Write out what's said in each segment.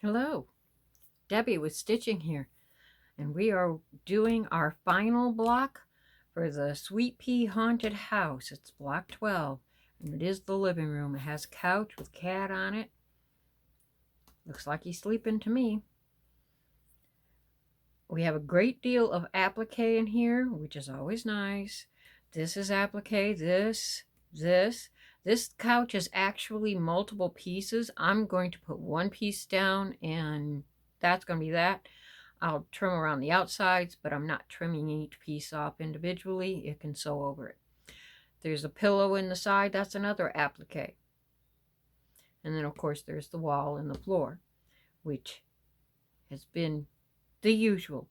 Hello, Debbie with Stitching here, and we are doing our final block for the SweetPea Haunted House. It's block 12, and it is the living room. It has a couch with cat on it. Looks like he's sleeping to me. We have a great deal of applique in here, which is always nice. This is applique, this. This couch is actually multiple pieces. I'm going to put one piece down, and that's going to be that. I'll trim around the outsides, but I'm not trimming each piece off individually. It can sew over it. There's a pillow in the side. That's another applique. And then, of course, there's the wall and the floor, which has been the usual.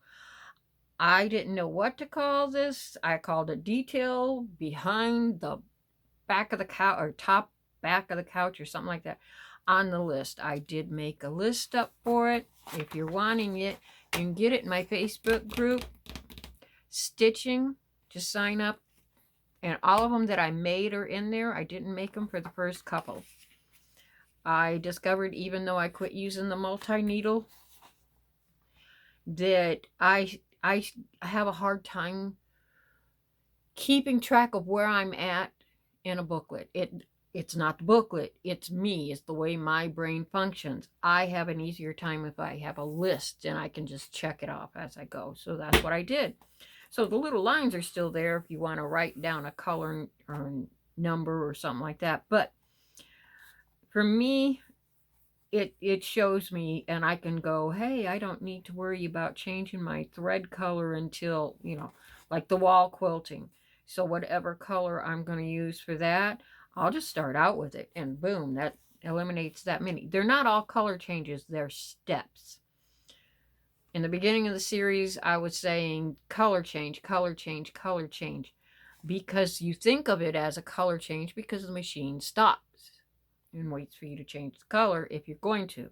I didn't know what to call this. I called it detail behind the back of the couch, or top back of the couch, or something like that on the list. I did make a list up for it. If you're wanting it, you can get it in my Facebook group, Stitching. Just sign up. And all of them that I made are in there. I didn't make them for the first couple. I discovered, even though I quit using the multi-needle, that I have a hard time keeping track of where I'm at in a booklet. It's not the booklet, it's me. It's the way my brain functions. I have an easier time if I have a list and I can just check it off as I go. So that's what I did. So the little lines are still there if you want to write down a color or number or something like that. But for me, it shows me, and I can go, hey, I don't need to worry about changing my thread color until, like the wall quilting. So whatever color I'm going to use for that, I'll just start out with it, and boom, that eliminates that many. They're not all color changes, they're steps. In the beginning of the series, I was saying color change, color change, color change, because you think of it as a color change because the machine stops and waits for you to change the color if you're going to.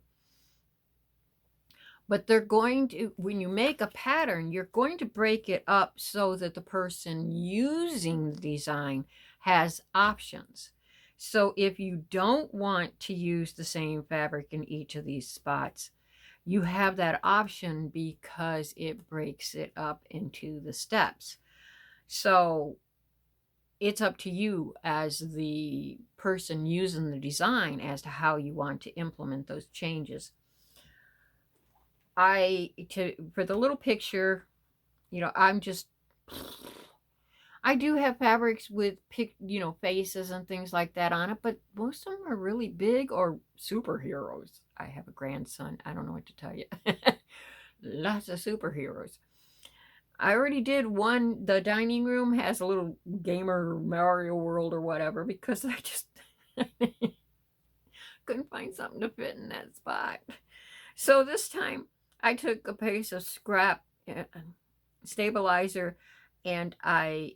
But they're going to, when you make a pattern, you're going to break it up so that the person using the design has options. So if you don't want to use the same fabric in each of these spots, you have that option because it breaks it up into the steps. So it's up to you as the person using the design as to how you want to implement those changes. For the little picture, I do have fabrics with faces and things like that on it, but most of them are really big or superheroes. I have a grandson. I don't know what to tell you. Lots of superheroes. I already did one. The dining room has a little gamer Mario World or whatever, because I just couldn't find something to fit in that spot. So this time I took a piece of scrap stabilizer and I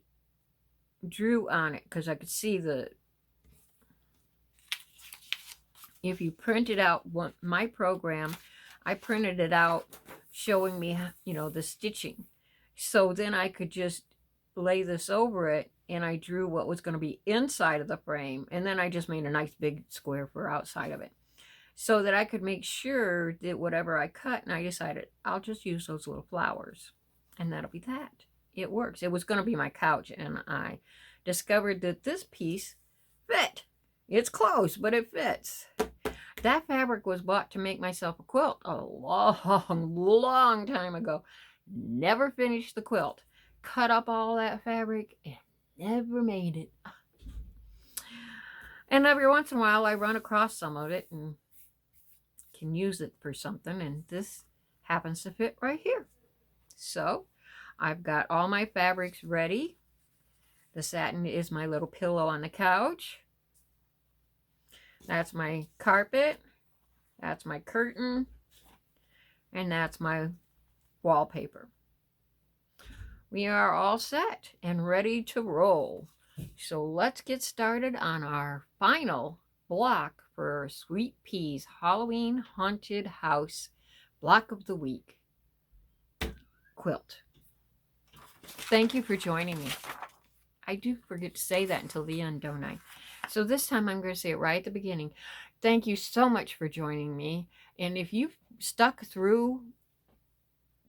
drew on it because I could see if you printed out my program, I printed it out showing me, the stitching. So then I could just lay this over it, and I drew what was going to be inside of the frame, and then I just made a nice big square for outside of it, so that I could make sure that whatever I cut, and I decided I'll just use those little flowers, and that'll be that. It works. It was going to be my couch, and I discovered that this piece fit. It's close, but it fits. That fabric was bought to make myself a quilt a long time ago. Never finished the quilt. Cut up all that fabric and never made it. And every once in a while I run across some of it and can use it for something, and this happens to fit right here. So I've got all my fabrics ready. The satin is my little pillow on the couch. That's my carpet. That's my curtain. And that's my wallpaper. We are all set and ready to roll. So let's get started on our final block for SweetPea's Halloween Haunted House Block of the Week quilt. Thank you for joining me. I do forget to say that until the end, don't I? So this time I'm going to say it right at the beginning. Thank you so much for joining me. And if you've stuck through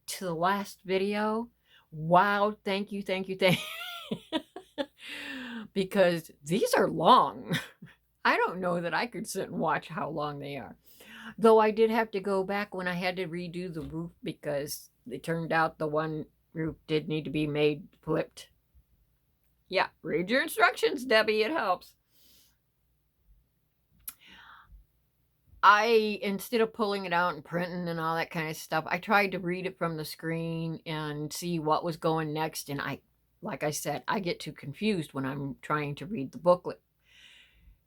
to the last video, wow, thank you, thank you, thank you. Because these are long. I don't know that I could sit and watch how long they are. Though I did have to go back when I had to redo the roof because it turned out the one roof did need to be made flipped. Yeah, read your instructions, Debbie, it helps. Instead of pulling it out and printing and all that kind of stuff, I tried to read it from the screen and see what was going next. And like I said, I get too confused when I'm trying to read the booklet.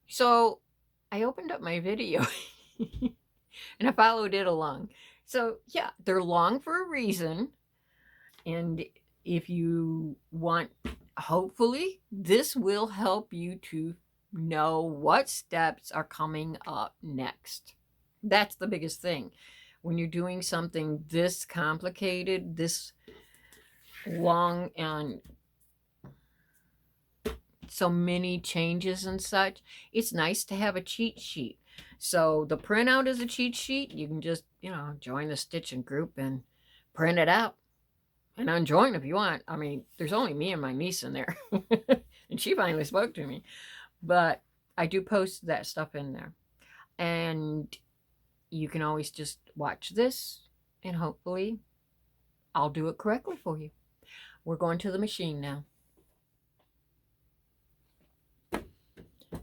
So I opened up my video and I followed it along. So yeah, they're long for a reason. And if you want, hopefully, this will help you to know what steps are coming up next. That's the biggest thing. When you're doing something this complicated, this long, and so many changes and such, it's nice to have a cheat sheet. So the printout is a cheat sheet. You can just, join the stitching group and print it out and unjoin if you want. I mean, there's only me and my niece in there. And she finally spoke to me. But I do post that stuff in there. And you can always just watch this and hopefully I'll do it correctly for you. We're going to the machine now.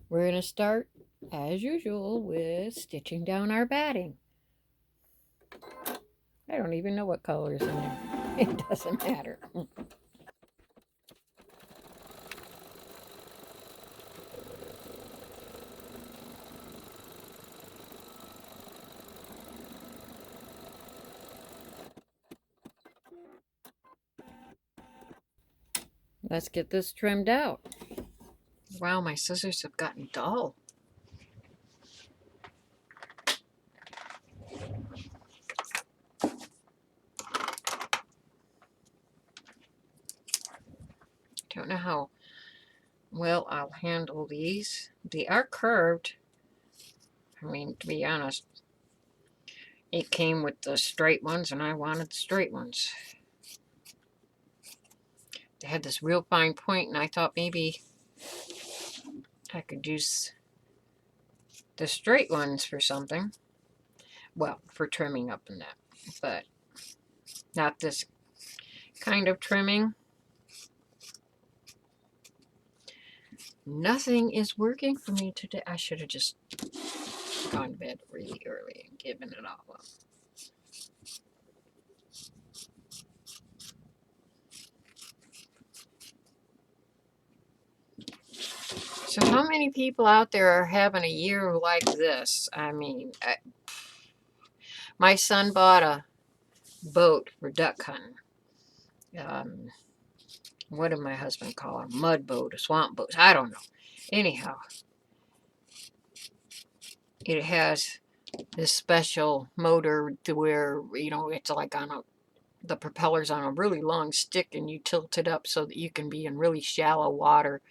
We're going to start, as usual, with stitching down our batting. I don't even know what color is in there. It doesn't matter. Let's get this trimmed out. Wow, my scissors have gotten dull. Don't know how well I'll handle these. They are curved. I mean, to be honest, it came with the straight ones and I wanted the straight ones. They had this real fine point and I thought maybe I could use the straight ones for something. Well, for trimming up and that, but not this kind of trimming. Nothing is working for me today. I should have just gone to bed really early and given it all up. So how many people out there are having a year like this? I mean, my son bought a boat for duck hunting. What did my husband call it? A mud boat, a swamp boat. I don't know. Anyhow, it has this special motor to where, it's like the propeller's on a really long stick and you tilt it up so that you can be in really shallow water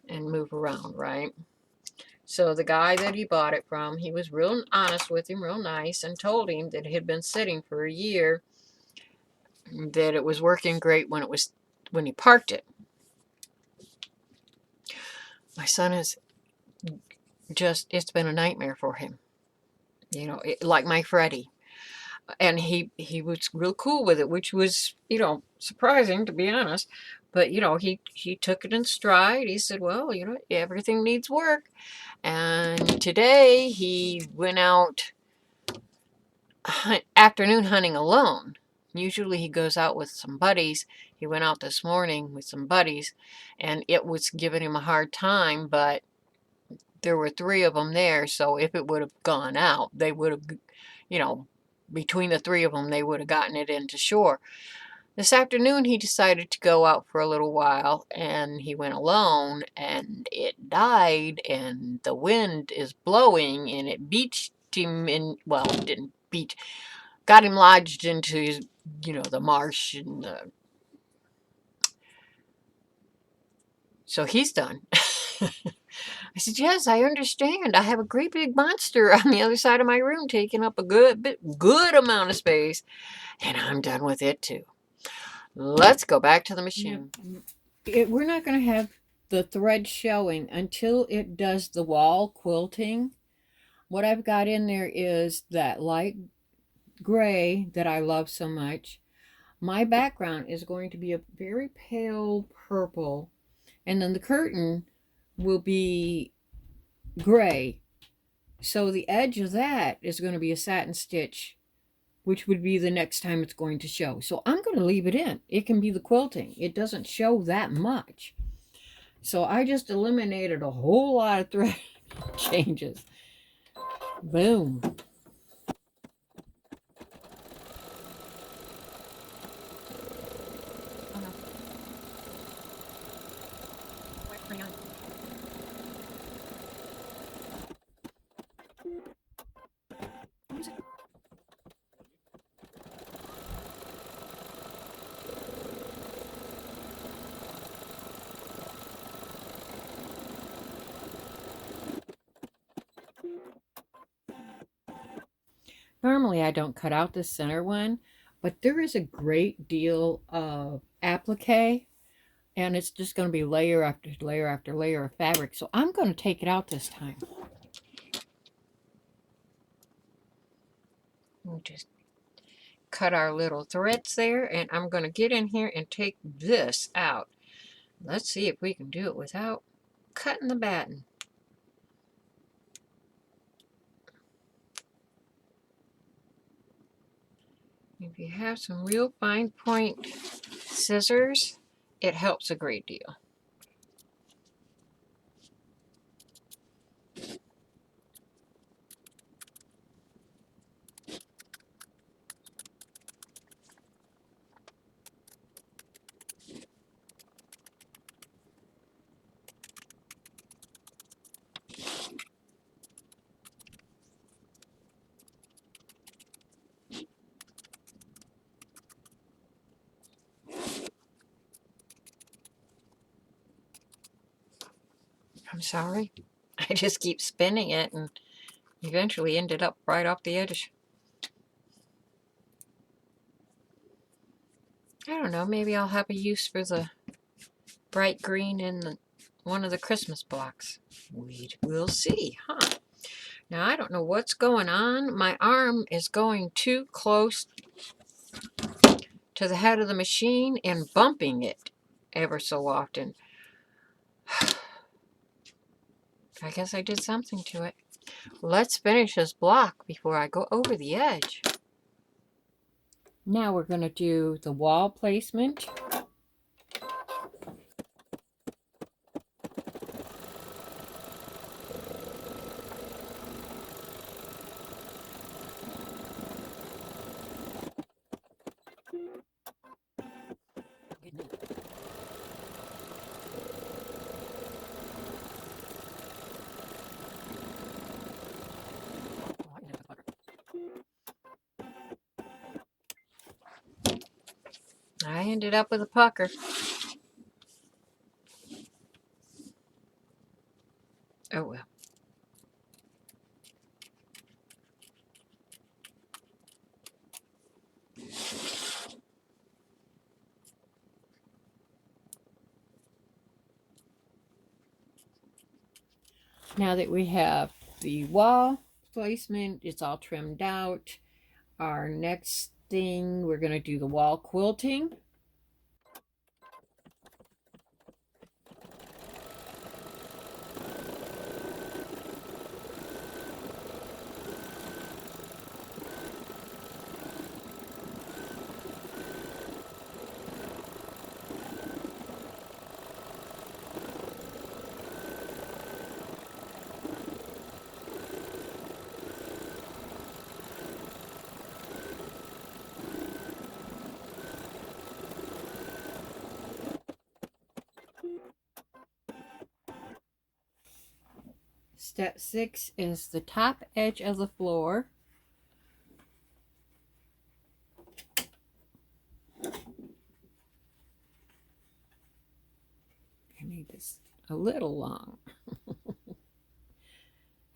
and move around, right? So the guy that he bought it from, he was real honest with him, real nice, and told him that it had been sitting for a year, that it was working great when he parked it. My son is it's been a nightmare for him. Like my Freddie. And he was real cool with it, which was, surprising, to be honest. But, he took it in stride. He said, well, everything needs work. And today he went out afternoon hunting alone. Usually he goes out with some buddies. He went out this morning with some buddies, and it was giving him a hard time, but there were 3 of them there, so if it would have gone out, they would have, between the 3 of them, they would have gotten it into shore. This afternoon, he decided to go out for a little while, and he went alone, and it died, and the wind is blowing, and it beached him in, well, it didn't beach, got him lodged into, the marsh, and so he's done. I said, yes, I understand. I have a great big monster on the other side of my room taking up a good amount of space, and I'm done with it too. Let's go back to the machine. We're not going to have the thread showing until it does the wall quilting. What I've got in there is that light gray that I love so much. My background is going to be a very pale purple, and then the curtain will be gray. So the edge of that is going to be a satin stitch, which would be the next time it's going to show. So I'm going to leave it in. It can be the quilting. It doesn't show that much. So I just eliminated a whole lot of thread changes. Boom. Normally I don't cut out the center one, but there is a great deal of applique, and it's just going to be layer after layer after layer of fabric. So I'm going to take it out this time. We'll just cut our little threads there, and I'm going to get in here and take this out. Let's see if we can do it without cutting the batten. If you have some real fine point scissors, it helps a great deal. I'm sorry. I just keep spinning it and eventually ended up right off the edge. I don't know, maybe I'll have a use for the bright green in one of the Christmas blocks. We'll see, huh? Now, I don't know what's going on. My arm is going too close to the head of the machine and bumping it ever so often. I guess I did something to it. Let's finish this block before I go over the edge. Now we're going to do the wall placement. I ended up with a pucker. Oh well. Now that we have the wall placement, it's all trimmed out. Our next thing, we're going to do the wall quilting. Step 6 is the top edge of the floor. I need this a little long.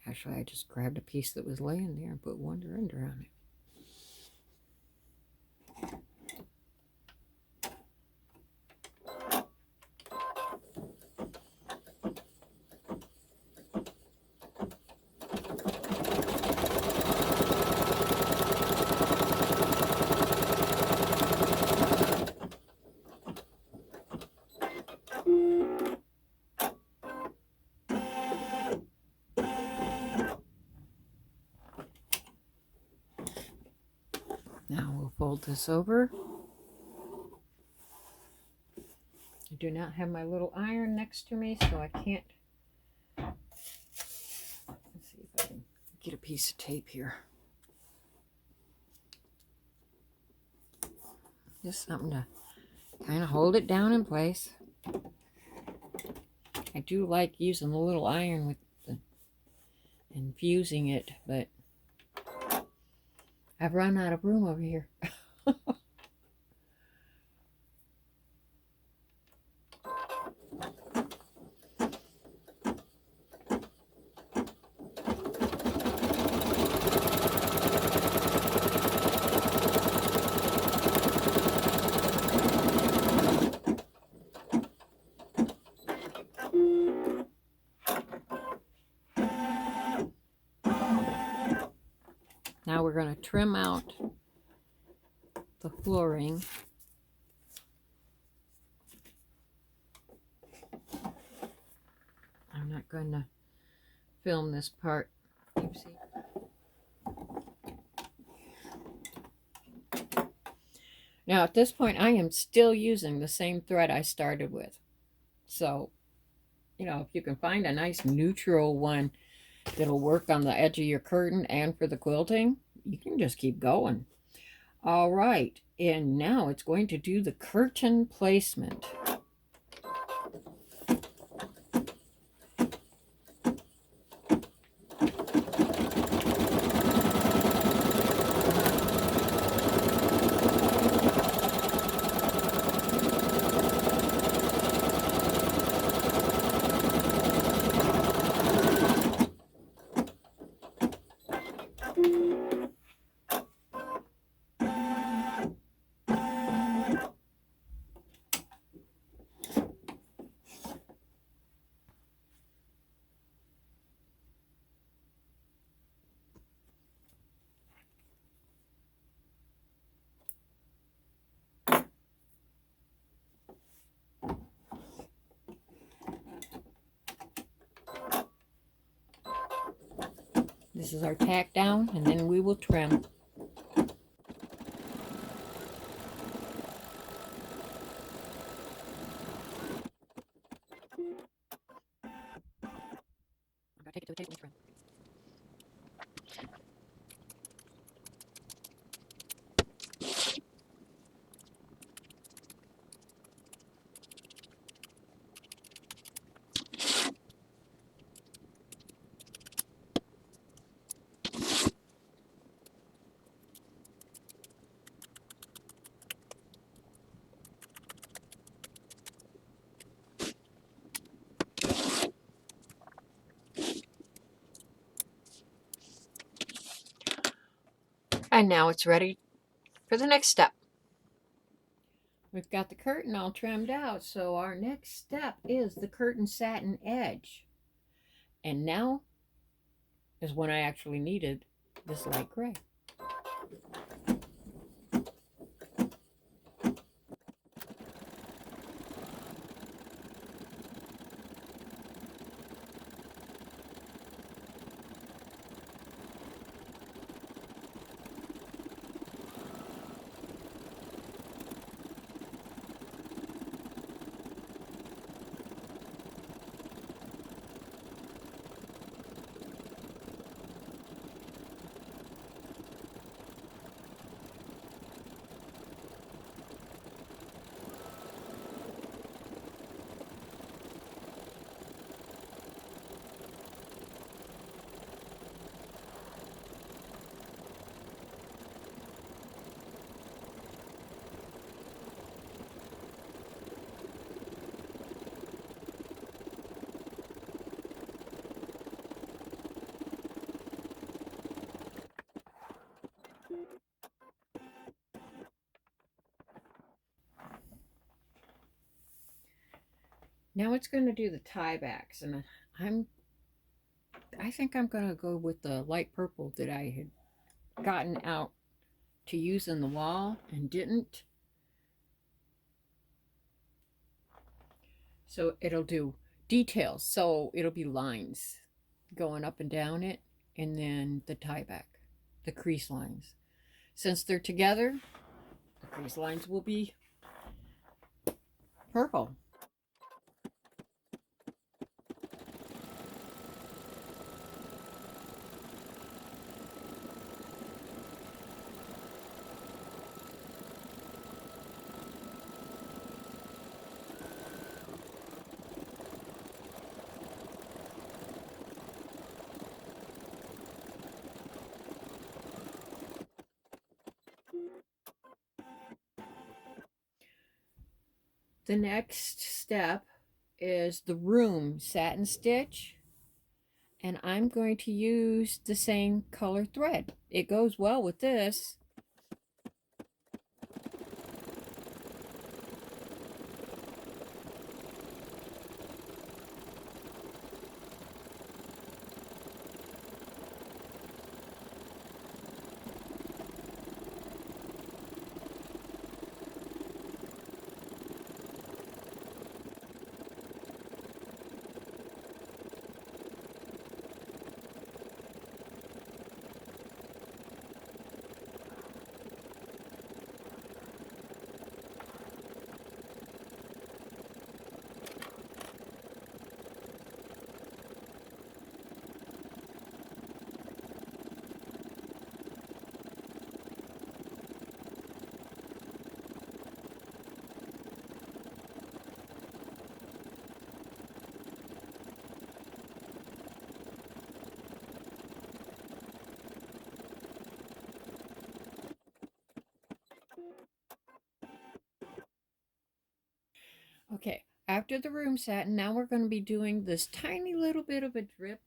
Actually, I just grabbed a piece that was laying there and put one under on it. Now we'll fold this over. I do not have my little iron next to me, so I can't. Let's see if I can get a piece of tape here. Just something to kind of hold it down in place. I do like using the little iron with the infusing it, but I've run out of room over here. Now we're going to trim out the flooring. I'm not going to film this part. Oopsie. Now at this point I am still using the same thread I started with. So, you know, if you can find a nice neutral one that'll work on the edge of your curtain and for the quilting, you can just keep going. All right, and now it's going to do the curtain placement. This is our tack down, and then we will trim. I'm going to take it to the table and trim. And now it's ready for the next step. We've got the curtain all trimmed out, so our next step is the curtain satin edge. And now is when I actually needed this light gray. Now it's going to do the tie backs, and I think I'm going to go with the light purple that I had gotten out to use in the wall and didn't. So it'll do details. So it'll be lines going up and down it, and then the tie back, the crease lines. Since they're together, the crease lines will be purple. The next step is the room satin stitch, and I'm going to use the same color thread. It goes well with this. Okay, after the room satin, now we're going to be doing this tiny little bit of a drip.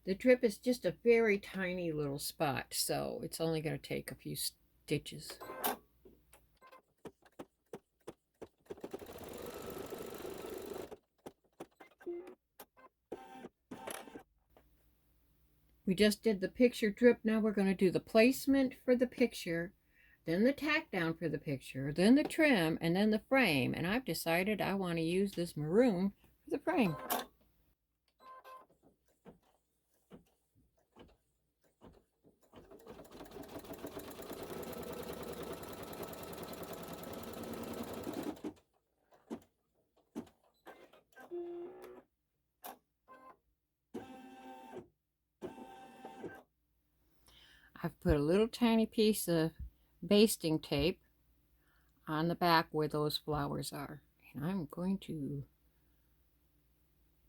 The drip is just a very tiny little spot, so it's only going to take a few stitches. We just did the picture drip. Now we're going to do the placement for the picture, then the tack down for the picture, then the trim, and then the frame. And I've decided I want to use this maroon for the frame. I've put a little tiny piece of basting tape on the back where those flowers are. And I'm going to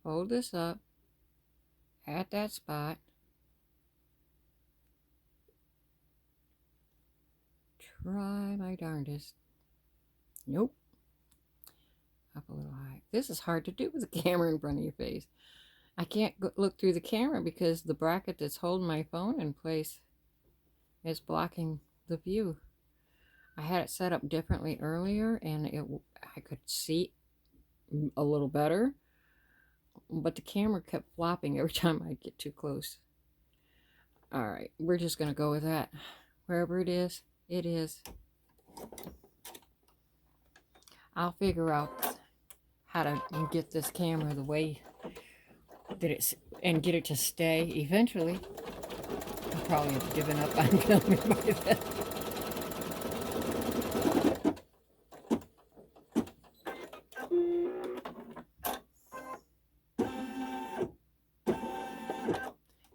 fold this up at that spot. Try my darndest. Nope. Up a little high. This is hard to do with the camera in front of your face. I can't look through the camera because the bracket that's holding my phone in place is blocking the view. I had it set up differently earlier, and I could see a little better, but the camera kept flopping every time I get too close. All right, we're just going to go with that. Wherever it is, it is. I'll figure out how to get this camera the way that it's, and get it to stay eventually. I'll probably have given up on filming by then.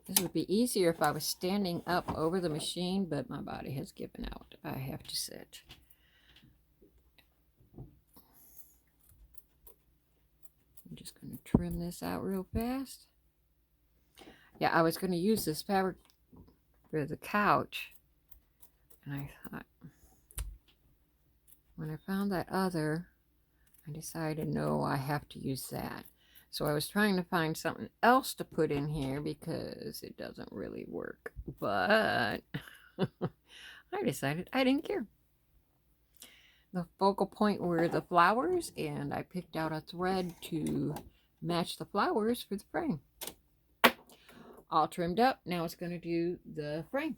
This would be easier if I was standing up over the machine, but my body has given out. I have to sit. I'm just going to trim this out real fast. Yeah, I was going to use this fabric for the couch, and I thought, when I found that other, I decided, no, I have to use that. So I was trying to find something else to put in here because it doesn't really work. But I decided I didn't care. the focal point were the flowers, and I picked out a thread to match the flowers for the frame. All trimmed up. Now it's going to do the frame.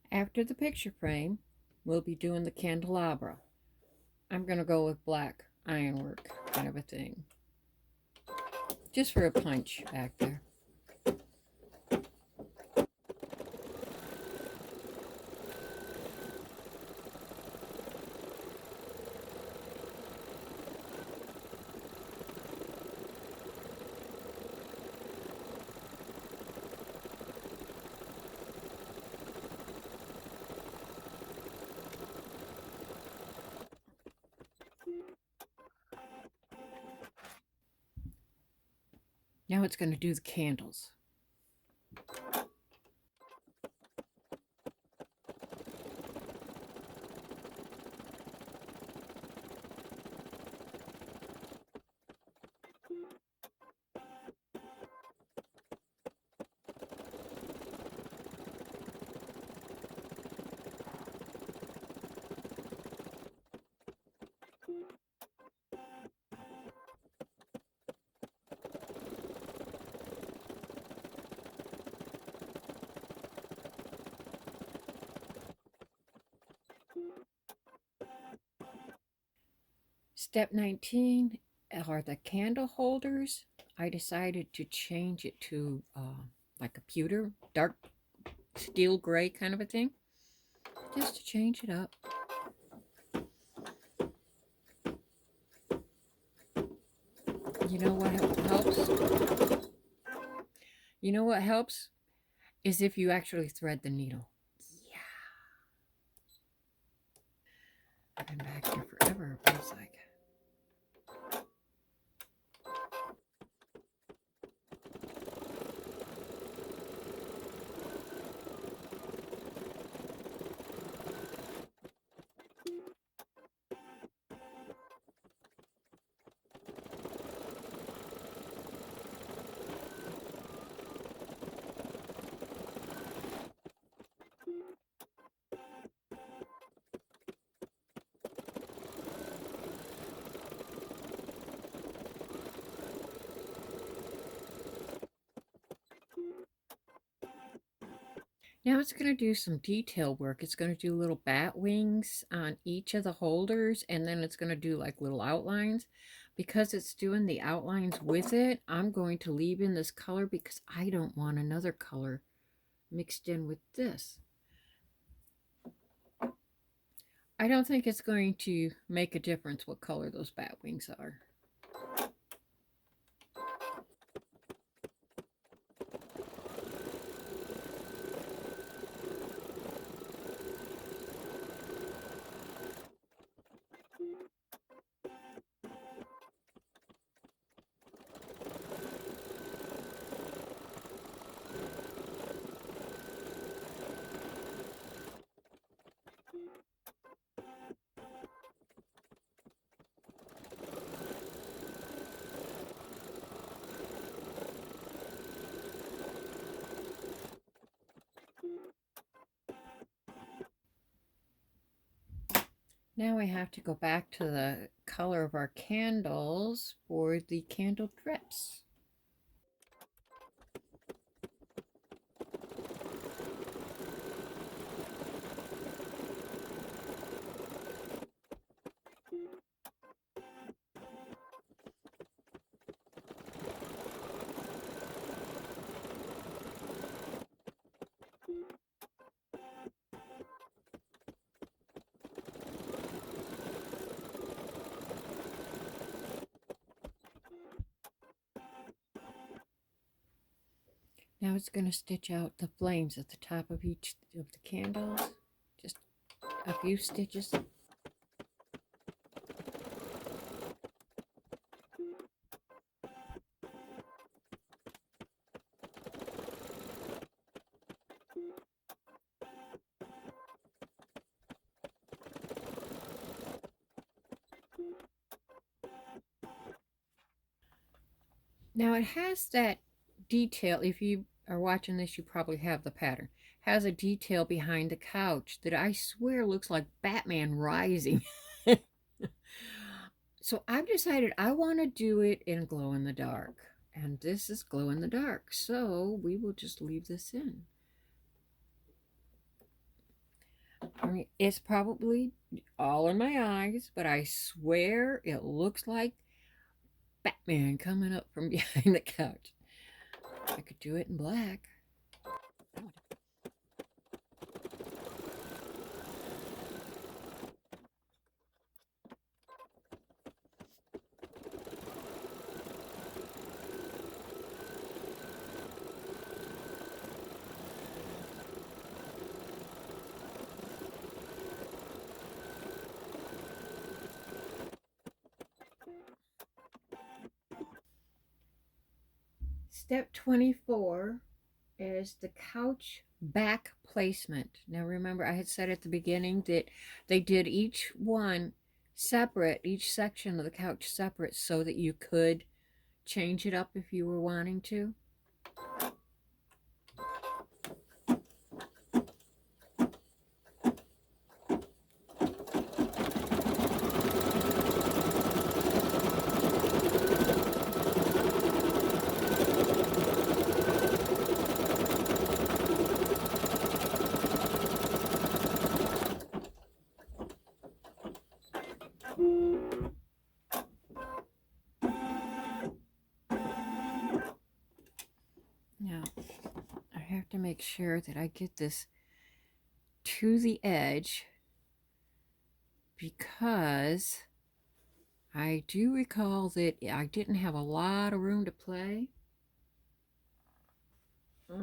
After the picture frame, we'll be doing the candelabra. I'm going to go with black ironwork kind of a thing. Just for a punch back there. Now it's going to do the candles. Step 19 are the candle holders. I decided to change it to like a pewter, dark steel gray kind of a thing, just to change it up. You know what helps? You know what helps? Is if you actually thread the needle. Yeah. I've been back here forever, it feels like. Now it's going to do some detail work. It's going to do little bat wings on each of the holders, and then it's going to do like little outlines. Because it's doing the outlines with it, I'm going to leave in this color because I don't want another color mixed in with this. I don't think it's going to make a difference what color those bat wings are. Now we have to go back to the color of our candles for the candle drips. Now it's going to stitch out the flames at the top of each of the candles. Just a few stitches. Now it has that detail. If you are watching this, you probably have the pattern. Has a detail behind the couch that I swear looks like Batman Rising. So I've decided I want to do it in glow in the dark. And this is glow in the dark. So we will just leave this in. I mean, it's probably all in my eyes, but I swear it looks like Batman coming up from behind the couch. I could do it in black. Step 24 is the couch back placement. Now remember, I had said at the beginning that they did each one separate, each section of the couch separate, so that you could change it up if you were wanting to. Now, I have to make sure that I get this to the edge because I do recall that I didn't have a lot of room to play. I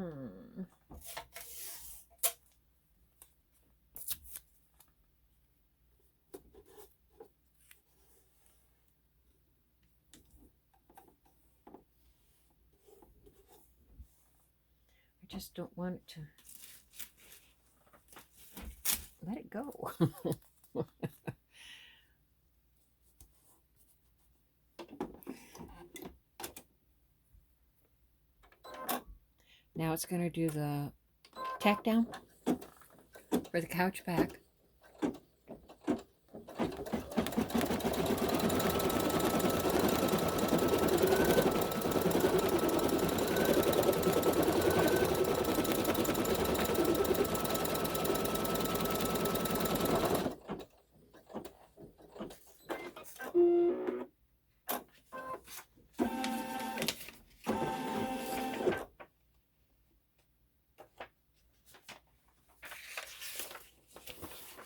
just don't want it to let it go. Now it's going to do the tack down for the couch back.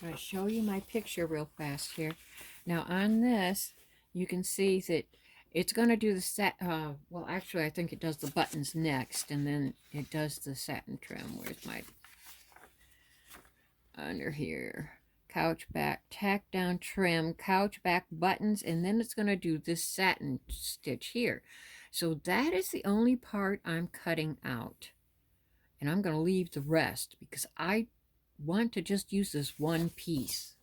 I'm going to show you my picture real fast here. Now on this, you can see that it's going to do the well, actually, I think it does the buttons next, and then it does the satin trim. Where's my under here? Couch back, tack down trim, couch back buttons, and then it's going to do this satin stitch here. So that is the only part I'm cutting out. And I'm going to leave the rest because I want to just use this one piece.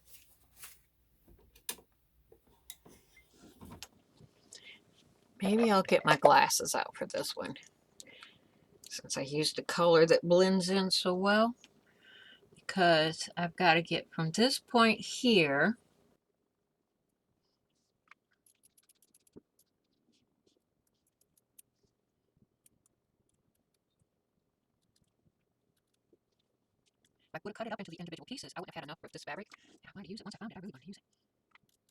Maybe I'll get my glasses out for this one, since I used a color that blends in so well, because I've got to get from this point here if I would have cut it up into the individual pieces, I wouldn't have had enough of this fabric. And I wanted to use it. Once I found it, I really wanted to use it.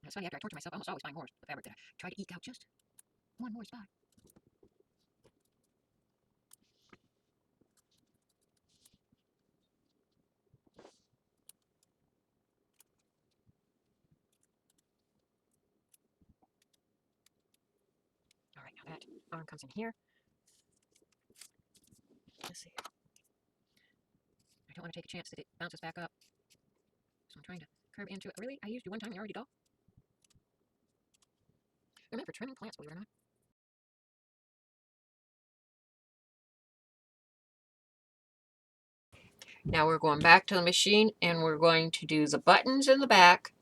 And it's funny, after I torture myself, I almost always find more of the fabric that I try to eke out just one more spot. All right, now that arm comes in here. Let's see. I don't want to take a chance that it bounces back up. So I'm trying to curve into it. Really? I used you one time and you're already dull? Remember, trimming plants, believe it or not. Now we're going back to the machine and we're going to do the buttons in the back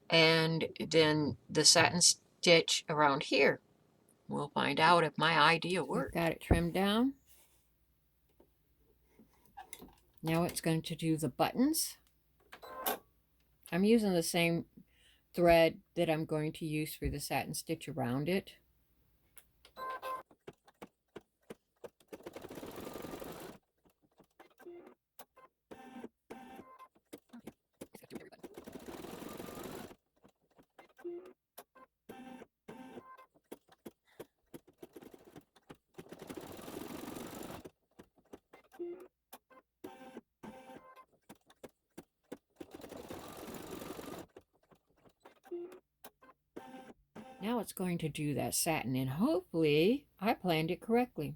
and then the satin stitch around here. We'll find out if my idea works. Got it trimmed down. Now it's going to do the buttons. I'm using the same thread that I'm going to use for the satin stitch around it. Now it's going to do that satin, and hopefully I planned it correctly.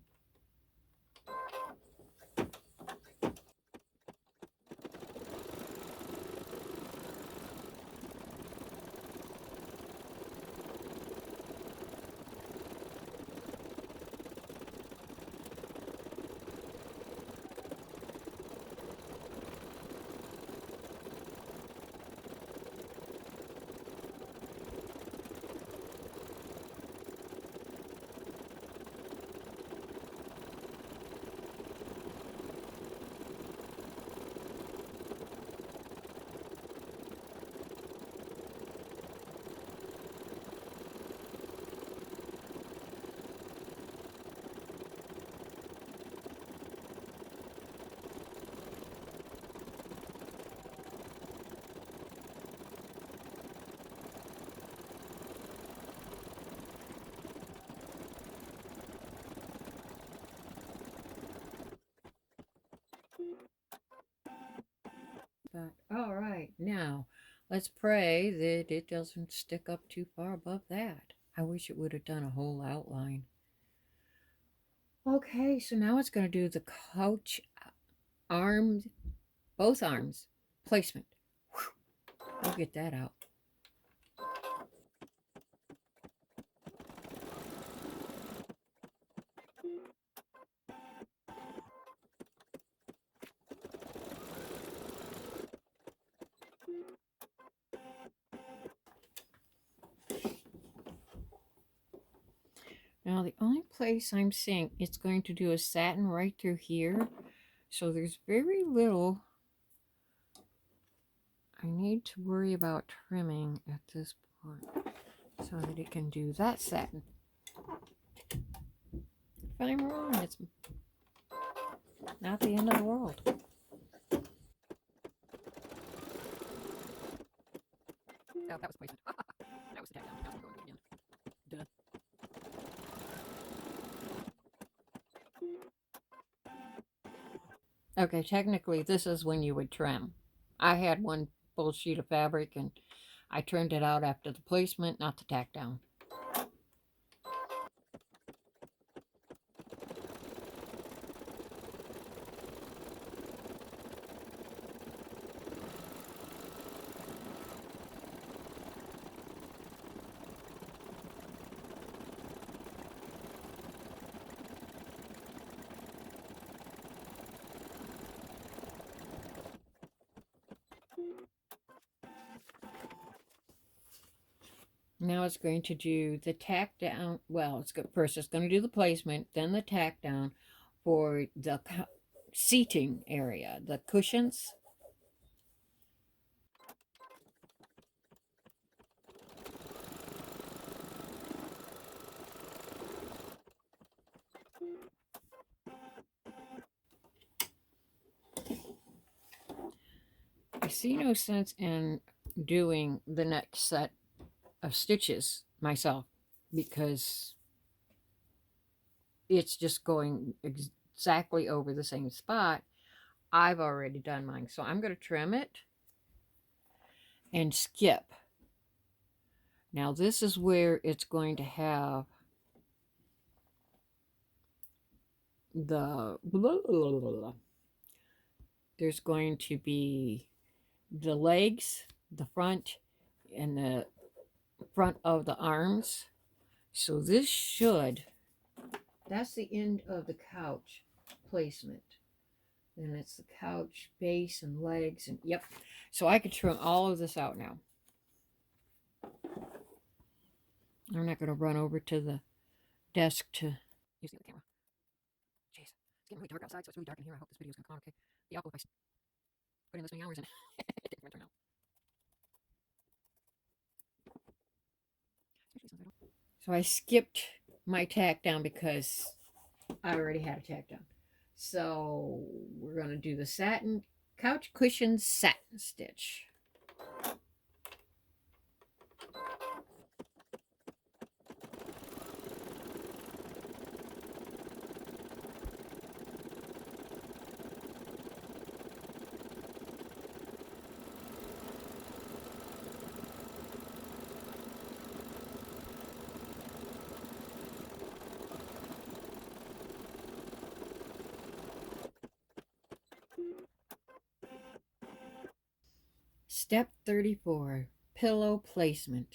But all right, now let's pray that it doesn't stick up too far above that. I wish it would have done a whole outline. Okay, so now it's going to do the couch arms, both arms placement. Whew. I'll get that out. Now the only place I'm seeing it's going to do a satin right through here. So there's very little I need to worry about trimming at this point so that it can do that satin. If I'm wrong, it's not the end of the world. Oh, that was placement. That was the tack down. Now I'm going again. Duh. Okay, technically this is when you would trim. I had one full sheet of fabric and I trimmed it out after the placement, not the tack down. Now it's going to do the tack down. Well, first it's going to do the placement, then the tack down for the seating area, the cushions. I see no sense in doing the next set of stitches myself because it's just going exactly over the same spot. I've already done mine, so I'm going to trim it and skip. Now this is where it's going to have the blah, blah, blah, blah. There's going to be the legs, the front, and the front of the arms. So this should, that's the end of the couch placement. Then it's the couch base and legs, and yep. So I could trim all of this out now. I'm not going to run over to the desk to use the other camera. Jeez, it's getting really dark outside, so it's really dark in here. I hope this video is going to come out okay. The outlook, I put in this many hours and it didn't turn out. So I skipped my tack down because I already had a tack down. So we're going to do the satin couch cushion satin stitch. Step 34, pillow placement.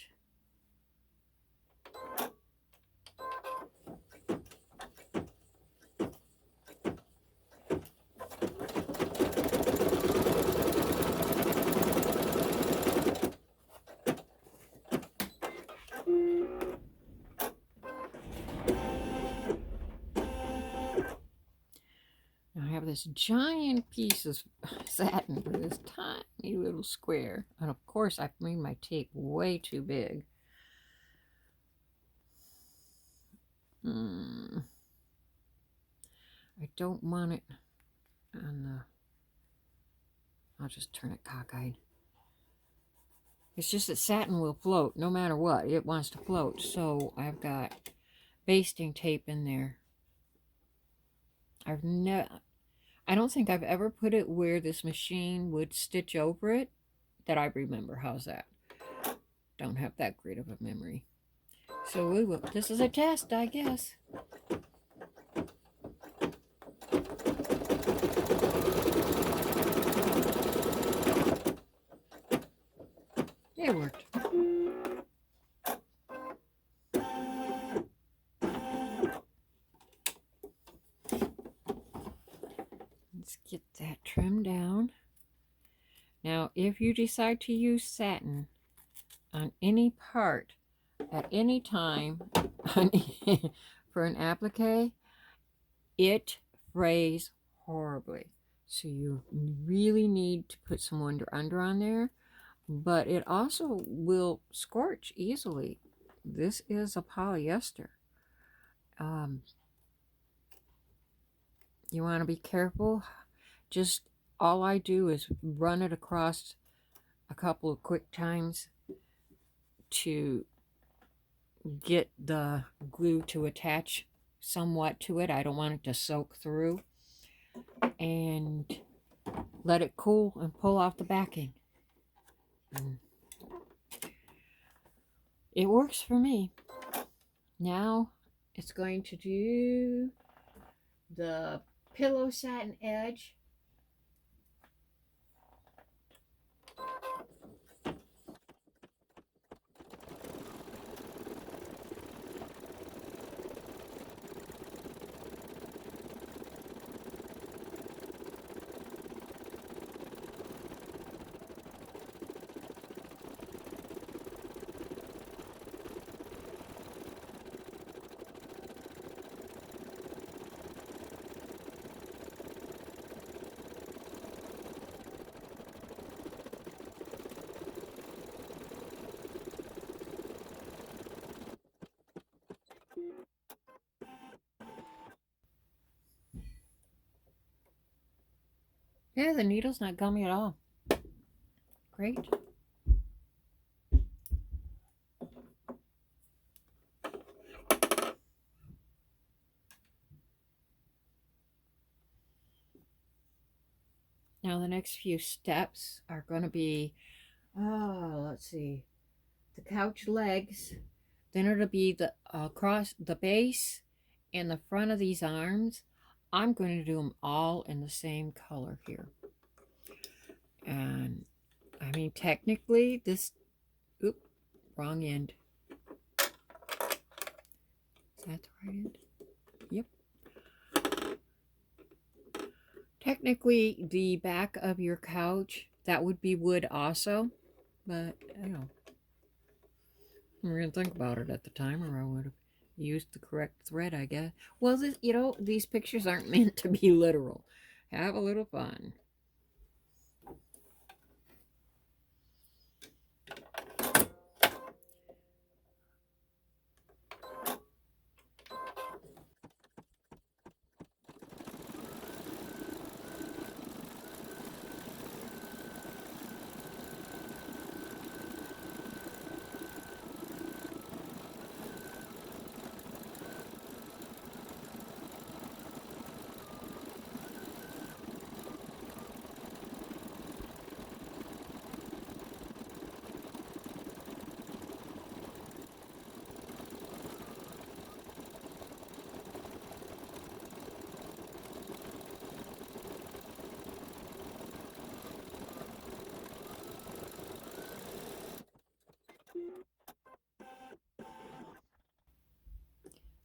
Now I have this giant piece of satin for this tiny little square. And of course I've made my tape way too big. I don't want it on the... I'll just turn it cockeyed. It's just that satin will float no matter what. It wants to float. So I've got basting tape in there. I don't think I've ever put it where this machine would stitch over it that I remember. How's that? Don't have that great of a memory. So we will. This is a test, I guess. It worked. Let's get that trimmed down. Now, if you decide to use satin on any part at any time for an applique, it frays horribly. So you really need to put some under on there, but it also will scorch easily. This is a polyester. You want to be careful. Just all I do is run it across a couple of quick times to get the glue to attach somewhat to it. I don't want it to soak through. And let it cool and pull off the backing. It works for me. Now it's going to do the pillow satin edge. Yeah, the needle's not gummy at all. Great. Now the next few steps are going to be, let's see, the couch legs. Then it'll be the across the base and the front of these arms. I'm going to do them all in the same color here. And I mean, technically this, wrong end. Is that the right end? Yep. Technically, the back of your couch, that would be wood also. But, I don't know. I didn't think about it at the time, or I would have used the correct thread, I guess. Well, this, you know, these pictures aren't meant to be literal. Have a little fun.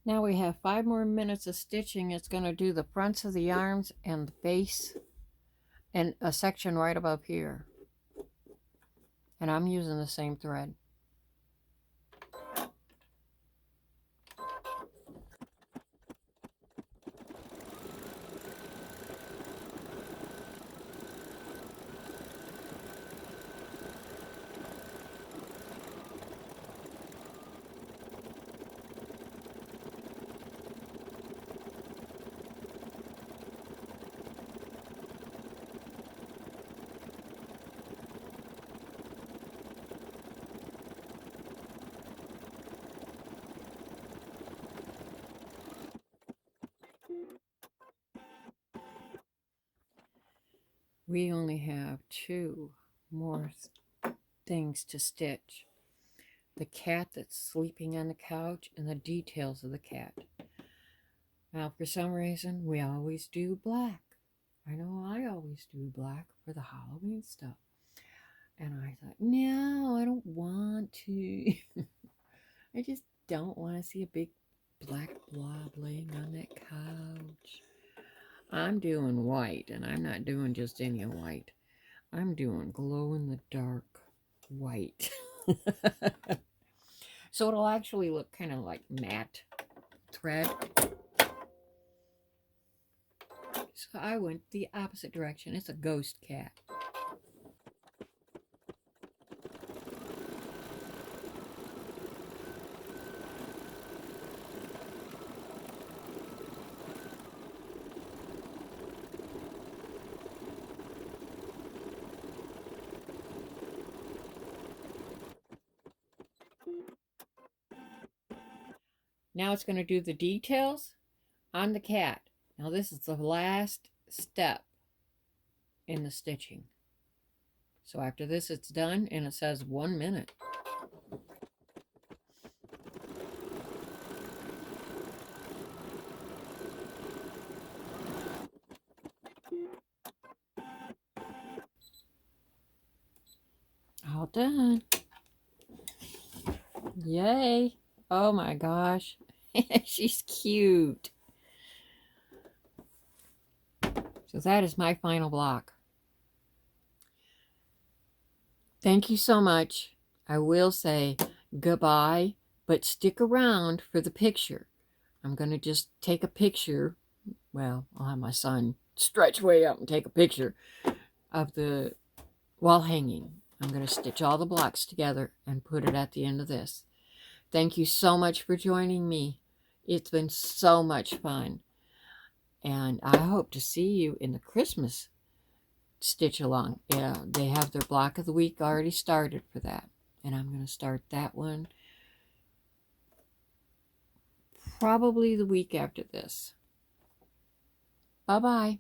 Now we have 5 more minutes of stitching. It's going to do the fronts of the arms and the face and a section right above here. And I'm using the same thread. We only have 2 more things to stitch. The cat that's sleeping on the couch and the details of the cat. Now, for some reason, we always do black. I know I always do black for the Halloween stuff. And I thought, no, I don't want to. I just don't want to see a big black blob laying on that couch. I'm doing white, and I'm not doing just any white. I'm doing glow-in-the-dark white. So it'll actually look kind of like matte thread. So I went the opposite direction. It's a ghost cat. Now it's going to do the details on the cat. Now this is the last step in the stitching. So after this it's done, and it says 1 minute. All done. Yay. Oh my gosh. She's cute. So that is my final block. Thank you so much. I will say goodbye, but stick around for the picture. I'm going to just take a picture. Well, I'll have my son stretch way up and take a picture of the wall hanging. I'm going to stitch all the blocks together and put it at the end of this. Thank you so much for joining me. It's been so much fun. And I hope to see you in the Christmas stitch along. Yeah, they have their block of the week already started for that. And I'm going to start that one probably the week after this. Bye-bye.